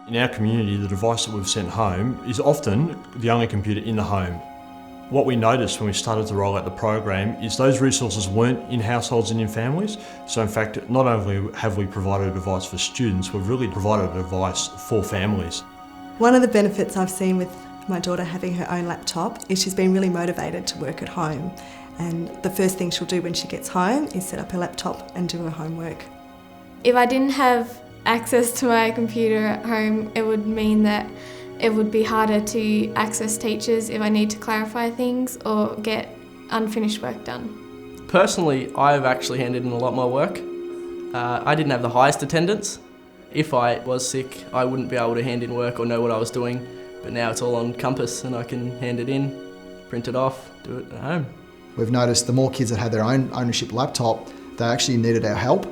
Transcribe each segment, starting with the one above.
In our community, the device that we've sent home is often the only computer in the home. What we noticed when we started to roll out the program is those resources weren't in households and in families. So in fact, not only have we provided a device for students, we've really provided a device for families. One of the benefits I've seen with my daughter having her own laptop is she's been really motivated to work at home. And the first thing she'll do when she gets home is set up her laptop and do her homework. If I didn't have access to my computer at home, it would mean that it would be harder to access teachers if I need to clarify things or get unfinished work done. Personally, I've actually handed in a lot more work. I didn't have the highest attendance. If I was sick, I wouldn't be able to hand in work or know what I was doing, but now it's all on Compass and I can hand it in, print it off, do it at home. We've noticed the more kids that had their own ownership laptop, they actually needed our help.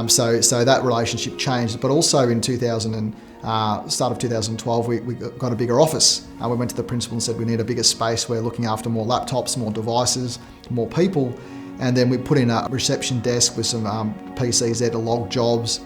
So that relationship changed, but also in start of 2012 we got a bigger office. We went to the principal and said we need a bigger space, we're looking after more laptops, more devices, more people, and then we put in a reception desk with some PCs there to log jobs.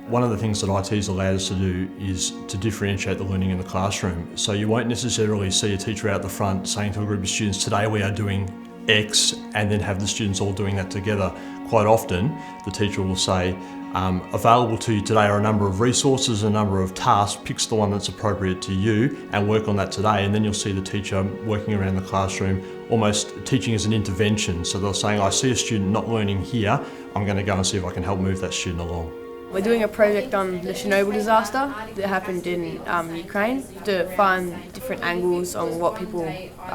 One of the things that IT's allowed us to do is to differentiate the learning in the classroom. So you won't necessarily see a teacher out the front saying to a group of students, today we are doing X, and then have the students all doing that together. Quite often, the teacher will say, available to you today are a number of resources, a number of tasks, picks the one that's appropriate to you and work on that today, and then you'll see the teacher working around the classroom, almost teaching as an intervention. So they're saying, I see a student not learning here, I'm going to go and see if I can help move that student along. We're doing a project on the Chernobyl disaster that happened in Ukraine to find different angles on what people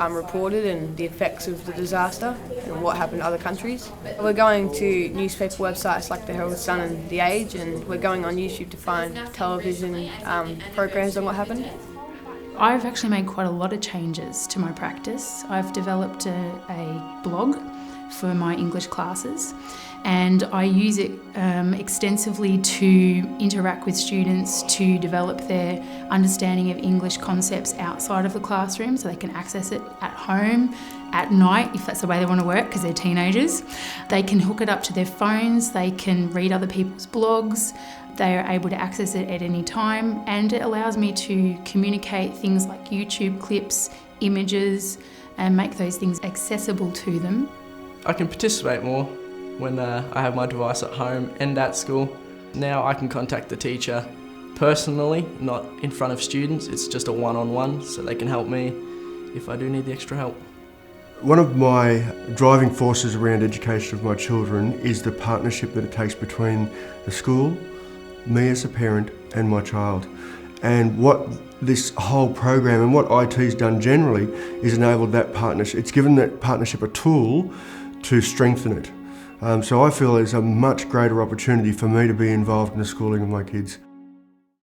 reported and the effects of the disaster and what happened to other countries. We're going to newspaper websites like the Herald Sun and The Age, and we're going on YouTube to find television programs on what happened. I've actually made quite a lot of changes to my practice. I've developed a blog for my English classes, and I use it extensively to interact with students to develop their understanding of English concepts outside of the classroom so they can access it at home, at night if that's the way they want to work because they're teenagers. They can hook it up to their phones, they can read other people's blogs, they are able to access it at any time, and it allows me to communicate things like YouTube clips, images, and make those things accessible to them. I can participate more when I have my device at home and at school. Now I can contact the teacher personally, not in front of students. It's just a one-on-one, so they can help me if I do need the extra help. One of my driving forces around education of my children is the partnership that it takes between the school, me as a parent, and my child. And what this whole program and what IT's done generally is enabled that partnership. It's given that partnership a tool to strengthen it. So I feel there's a much greater opportunity for me to be involved in the schooling of my kids.